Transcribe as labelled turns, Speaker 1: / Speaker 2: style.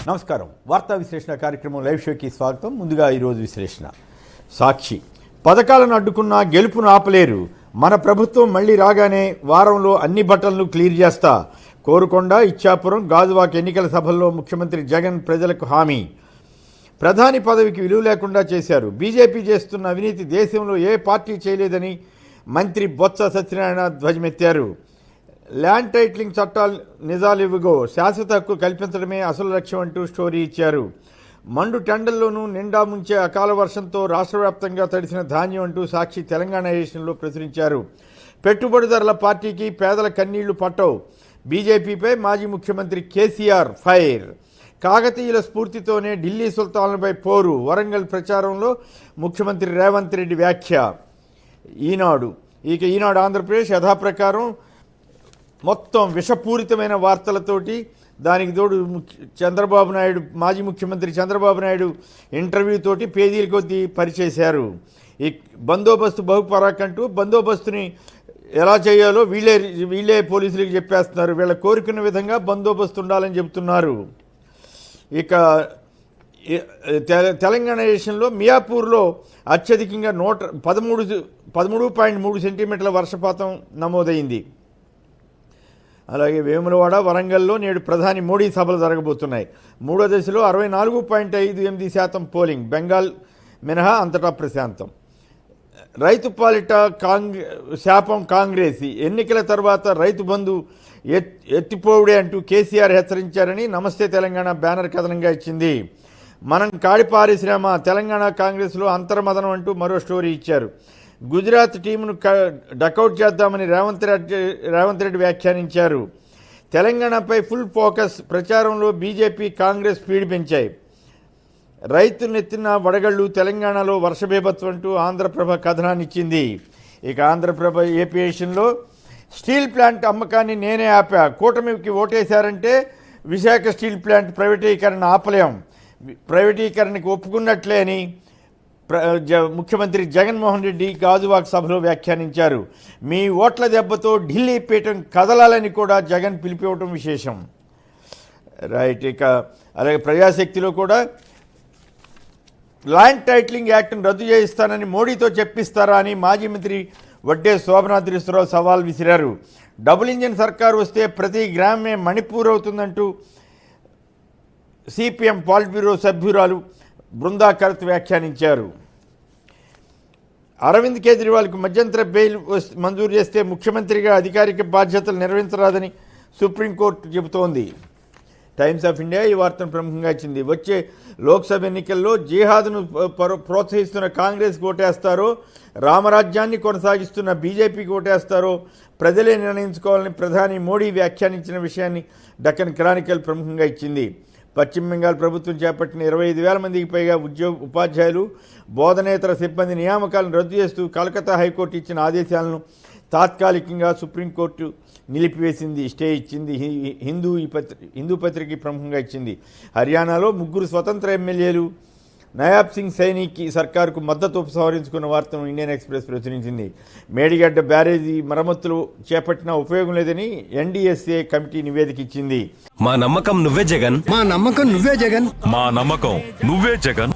Speaker 1: నమస్కారం. వార్తా విశ్లేషణ కార్యక్రమం లైవ్ షోకి స్వాగతం. ముందుగా ఈరోజు విశ్లేషణ. సాక్షి పథకాలను అడ్డుకున్నా గెలుపును ఆపలేరు. మన ప్రభుత్వం మళ్లీ రాగానే వారంలో అన్ని బట్టలను క్లియర్ చేస్తా. కోరుకొండ, ఇచ్చాపురం, గాజువాక ఎన్నికల సభల్లో ముఖ్యమంత్రి జగన్ ప్రజలకు హామీ. ప్రధాని పదవికి విలువ లేకుండా చేశారు. బీజేపీ చేస్తున్న అవినీతి దేశంలో ఏ పార్టీ చేయలేదని మంత్రి బొత్స సత్యనారాయణ ధ్వజమెత్తారు. ల్యాండ్ టైటిలింగ్ చట్టాలు నిజాలివ్వగో, శాశ్వత హక్కు కల్పించడమే అసలు లక్ష్యం అంటూ స్టోరీ ఇచ్చారు. మండు టెండల్లోనూ నిండా ముంచే అకాల వర్షంతో రాష్ట్ర వ్యాప్తంగా తడిసిన ధాన్యం అంటూ సాక్షి తెలంగాణ ఎడిషన్లో ప్రచురించారు. పెట్టుబడిదారుల పార్టీకి పేదల కన్నీళ్లు పట్టవు. బీజేపీపై మాజీ ముఖ్యమంత్రి కేసీఆర్ ఫైర్. కాకతీయుల స్ఫూర్తితోనే ఢిల్లీ సుల్తాన్లపై పోరు. వరంగల్ ప్రచారంలో ముఖ్యమంత్రి రేవంత్ రెడ్డి వ్యాఖ్య. ఈనాడు ఆంధ్రప్రదేశ్ యథాప్రకారం మొత్తం విషపూరితమైన వార్తలతోటి, దానికి తోడు చంద్రబాబు నాయుడు, మాజీ ముఖ్యమంత్రి చంద్రబాబు నాయుడు ఇంటర్వ్యూతోటి పేజీల కొద్దీ పరిచేశారు. ఈ బందోబస్తు బహుపరాకంటూ బందోబస్తుని ఎలా చేయాలో వీళ్ళే పోలీసులకు చెప్పేస్తున్నారు. వీళ్ళ కోరుకున్న విధంగా బందోబస్తు ఉండాలని చెబుతున్నారు. ఇక తెలంగాణ దేశంలో మియాపూర్లో అత్యధికంగా 13.3 సెంటీమీటర్ల వర్షపాతం నమోదైంది. అలాగే వేములవాడ, వరంగల్లో నేడు ప్రధాని మోడీ సభలు జరగబోతున్నాయి. మూడో దశలో 64.58% పోలింగ్. బెంగాల్ మినహా అంతటా ప్రశాంతం. రైతు పాలిట శాపం కాంగ్రెస్. ఎన్నికల తర్వాత రైతు బంధు ఎత్తిపోవుడే అంటూ కేసీఆర్ హెచ్చరించారని నమస్తే తెలంగాణ బ్యానర్ కథనంగా ఇచ్చింది. మనం కాడి పారిశ్రమ, తెలంగాణ కాంగ్రెస్లో అంతర్మదనం అంటూ మరో స్టోరీ ఇచ్చారు. గుజరాత్ టీంను డకౌట్ చేద్దామని రేవంత్ రెడ్డి వ్యాఖ్యానించారు. తెలంగాణపై ఫుల్ ఫోకస్. ప్రచారంలో బీజేపీ, కాంగ్రెస్ స్పీడ్ పెంచాయి. రైతులెత్తిన వడగళ్లు, తెలంగాణలో వర్షబీభత్వం అంటూ ఆంధ్రప్రభ కథనాన్ని ఇచ్చింది. ఇక ఆంధ్రప్రభ ఏపీ ఎడిషన్లో స్టీల్ ప్లాంట్ అమ్మకాన్ని నేనే ఆపా. కూటమికి ఓటేశారంటే విశాఖ స్టీల్ ప్లాంట్ ప్రైవేటీకరణ ఆపలేం. ప్రైవేటీకరణకు ఒప్పుకున్నట్లే అని ముఖ్యమంత్రి జగన్మోహన్ రెడ్డి గాజువాక సభలో వ్యాఖ్యానించారు. మీ ఓట్ల దెబ్బతో ఢిల్లీ పీఠం కదలాలని కూడా జగన్ పిలిపివ్వటం విశేషం. రైట్. ఇక అలాగే ప్రజాశక్తిలో కూడా ల్యాండ్ టైటిలింగ్ యాక్ట్ను రద్దు చేయిస్తానని మోడీతో చెప్పిస్తారా అని మాజీ మంత్రి వడ్డే శోభనాద్రీశ్వరరావు సవాల్ విసిరారు. డబుల్ ఇంజిన్ సర్కారు వస్తే ప్రతి గ్రామమే మణిపూర్ అవుతుందంటూ సిపిఎం పాలిట్ బ్యూరో సభ్యురాలు బృందా కరత్ వ్యాఖ్యానించారు. అరవింద్ కేజ్రీవాల్కు మధ్యంతర బెయిల్ మంజూరు చేస్తే ముఖ్యమంత్రిగా అధికారిక బాధ్యతలు నిర్వహించరాదని సుప్రీంకోర్టు చెబుతోంది. టైమ్స్ ఆఫ్ ఇండియా ఈ వార్తను ప్రముఖంగా ఇచ్చింది. వచ్చే లోక్సభ ఎన్నికల్లో జిహాద్ను ప్రోత్సహిస్తున్న కాంగ్రెస్కి ఓటేస్తారో, రామరాజ్యాన్ని కొనసాగిస్తున్న బీజేపీకి ఓటేస్తారో ప్రజలే నిర్ణయించుకోవాలని ప్రధాని మోడీ వ్యాఖ్యానించిన విషయాన్ని డక్కన్ క్రానికల్ ప్రముఖంగా ఇచ్చింది. పశ్చిమ బెంగాల్ ప్రభుత్వం చేపట్టిన 25,000 మందికి పైగా ఉపాధ్యాయులు, బోధనేతర సిబ్బంది నియామకాలను రద్దు చేస్తూ కలకత్తా హైకోర్టు ఇచ్చిన ఆదేశాలను తాత్కాలికంగా సుప్రీంకోర్టు నిలిపివేసింది, స్టే ఇచ్చింది. హిందూ పత్రిక ప్రముఖంగా ఇచ్చింది. హర్యానాలో 3 స్వతంత్ర ఎమ్మెల్యేలు నయాబ్ సింగ్ సైనికి సర్కారుకు మద్దతు ఉపసంహరించుకున్న వార్తను ఇండియన్ ఎక్స్ప్రెస్ ప్రచురించింది. మేడిగడ్డ బ్యారేజీ మరమ్మతులు చేపట్టినా ఉపయోగం లేదని ఎన్డీఎస్ఏ కమిటీ నివేదిక ఇచ్చింది.
Speaker 2: మా నమ్మకం నువ్వే జగన్,
Speaker 3: మా నమ్మకం నువ్వే జగన్,
Speaker 2: మా నమ్మకం నువ్వే జగన్.